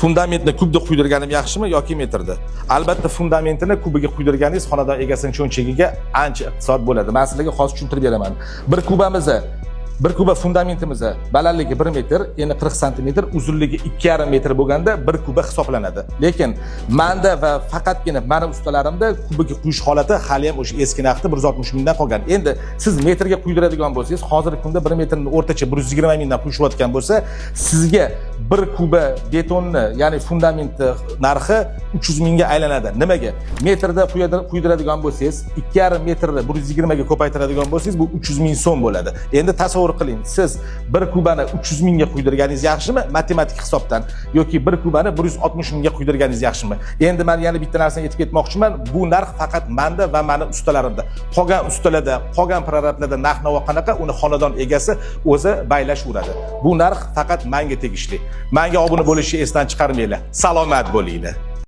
fundamentni kubda quydirganim yaxshimi yoki metrda? Albatta fundamentini kubiga quydirganingiz xonadon egasining cho'nchagiga ancha iqtisod bo'ladi. Men sizlarga hozir tushuntirib beraman. Bir kuba fundamentimiz balandligi 1 metr, eni 40 sm, uzunligi 2,5 metr bo'lganda 1 kuba hisoblanadi. Lekin menda va faqatgina meni ustalarimda kubiga quyish holati hali ham o'sha eski narxda 160 mingdan qolgan. Endi siz metrga quydiradigan bo'lsangiz, hozirgi kunda 1 metrni o'rtacha 120 mingdan quyishayotgan bo'lsa, sizga 1 kuba betonni, ya'ni fundament narxi 300 mingga aylanadi. Nimaga? Metrda quydiradigan bo'lsangiz, 2,5 metrni 120 ga ko'paytiradigan bo'lsangiz, bu 300 ming so'm bo'ladi. Endi tasavvur qiling, siz 1 kubani 300 mingga quydirganingiz yaxshimi matematik hisobdan yoki 1 kubani 160 mingga quydirganingiz yaxshimi? Endi men yana bitta narsani aytib ketmoqchiman. Bu narx faqat menda va meni ustalarimda. Qolgan ustalarda, qolgan prorablarda narx-navo qanaqa, uni xonadon egasi o'zi baylashaveradi. Bu narx faqat menga tegishli. Menga obuna bo'lishni esdan chiqarmanglar. Salomat bo'linglar.